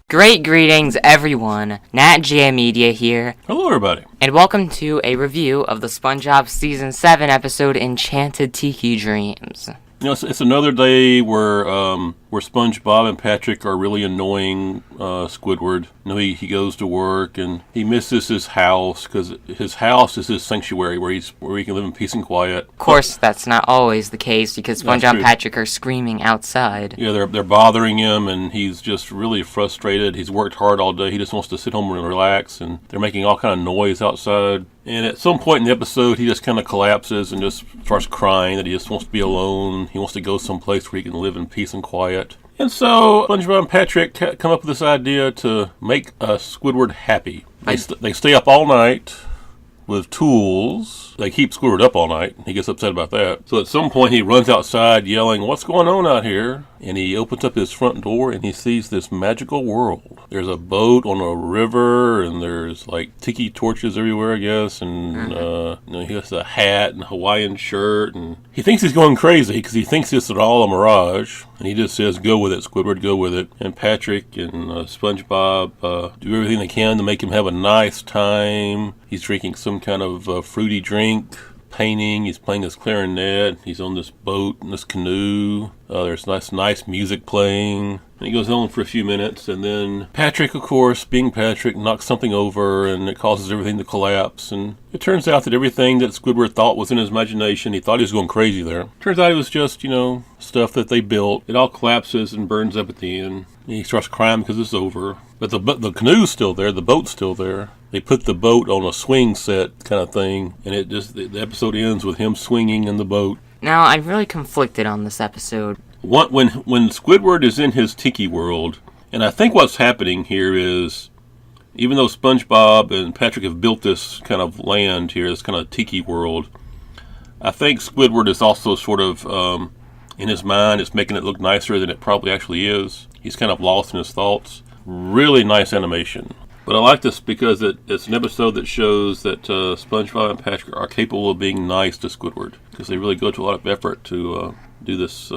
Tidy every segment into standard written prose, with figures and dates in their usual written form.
Great greetings, everyone. NatJamMedia here. Hello, everybody. And welcome to a review of the SpongeBob Season 7 episode, Enchanted Tiki Dreams. You know, it's another day where SpongeBob and Patrick are really annoying Squidward. You know, he goes to work and he misses his house because his house is his sanctuary where he can live in peace and quiet. Of course, that's not always the case because SpongeBob and Patrick are screaming outside. Yeah, they're bothering him and he's just really frustrated. He's worked hard all day. He just wants to sit home and relax, and they're making all kind of noise outside. And at some point in the episode, he just kind of collapses and just starts crying that he just wants to be alone. He wants to go someplace where he can live in peace and quiet. And so SpongeBob and Patrick come up with this idea to make Squidward happy. They stay up all night with tools. They keep Squidward up all night. He gets upset about that. So at some point he runs outside yelling, "What's going on out here?" And he opens up his front door and he sees this magical world. There's a boat on a river and there's like tiki torches everywhere, I guess. And he has a hat and a Hawaiian shirt. And he thinks he's going crazy because he thinks it's all a mirage. And he just says, "Go with it, Squidward, go with it." And Patrick and SpongeBob do everything they can to make him have a nice time. He's drinking some kind of fruity drink, painting. He's playing his clarinet. He's on this boat in this canoe. There's nice music playing. And he goes on for a few minutes, and then Patrick, of course, being Patrick, knocks something over, and it causes everything to collapse. And it turns out that everything that Squidward thought was in his imagination, he thought he was going crazy there. Turns out it was just, stuff that they built. It all collapses and burns up at the end. He starts crying because it's over. But the canoe's still there. The boat's still there. They put the boat on a swing set kind of thing, and the episode ends with him swinging in the boat. Now, I'm really conflicted on this episode. When Squidward is in his tiki world, and I think what's happening here is, even though SpongeBob and Patrick have built this kind of land here, this kind of tiki world, I think Squidward is also sort of, in his mind, it's making it look nicer than it probably actually is. He's kind of lost in his thoughts. Really nice animation. But I like this because it's an episode that shows that SpongeBob and Patrick are capable of being nice to Squidward, because they really go to a lot of effort to do this,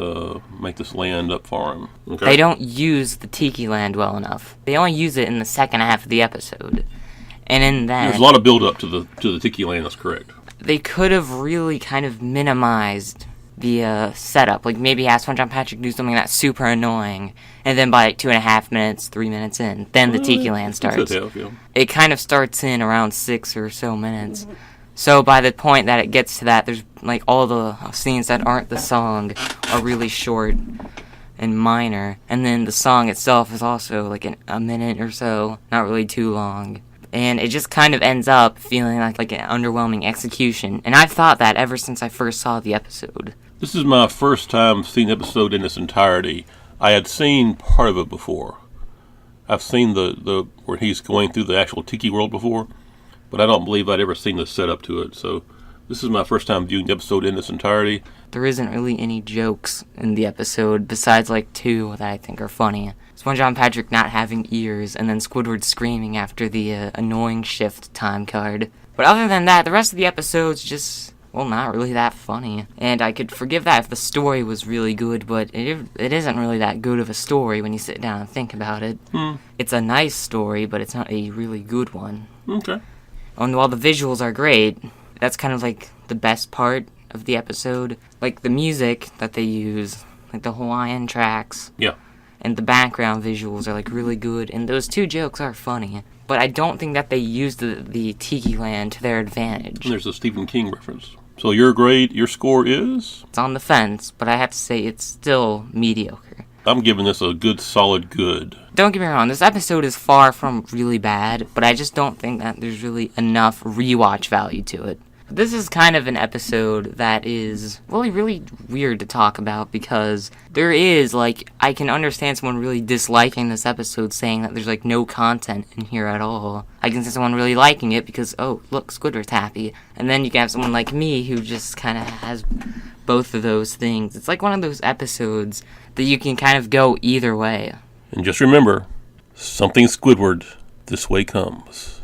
make this land up for him. Okay? They don't use the Tiki Land well enough. They only use it in the second half of the episode. And in that, there's a lot of build up to the Tiki Land, that's correct. They could have really kind of minimized the setup. Like maybe have SpongeBob and Patrick do something that's super annoying, and then by 2.5 minutes, 3 minutes in, then the Tiki Land starts. It kind of starts in around 6 or so minutes. So by the point that it gets to that, there's like all the scenes that aren't the song are really short and minor, and then the song itself is also like a minute or so, not really too long. And it just kind of ends up feeling like an underwhelming execution. And I've thought that ever since I first saw the episode. This is my first time seeing the episode in its entirety. I had seen part of it before. I've seen the where he's going through the actual Tiki world before, but I don't believe I'd ever seen the setup to it. So this is my first time viewing the episode in its entirety. There isn't really any jokes in the episode besides like 2 that I think are funny. SpongeBob and Patrick not having ears, and then Squidward screaming after the annoying shift time card. But other than that, the rest of the episode's just, not really that funny. And I could forgive that if the story was really good, but it isn't really that good of a story when you sit down and think about it. It's a nice story, but it's not a really good one. Okay. And while the visuals are great, that's kind of like the best part of the episode. Like the music that they use, like the Hawaiian tracks. Yeah. And the background visuals are like really good, and those 2 jokes are funny. But I don't think that they used the Tiki Land to their advantage. And there's a Stephen King reference. So your score is? It's on the fence, but I have to say it's still mediocre. I'm giving this a good, solid good. Don't get me wrong, this episode is far from really bad, but I just don't think that there's really enough rewatch value to it. This is kind of an episode that is really, really weird to talk about because there is, I can understand someone really disliking this episode saying that there's, no content in here at all. I can see someone really liking it because, oh, look, Squidward's happy. And then you can have someone like me who just kind of has both of those things. It's like one of those episodes that you can kind of go either way. And just remember, something Squidward, this way comes.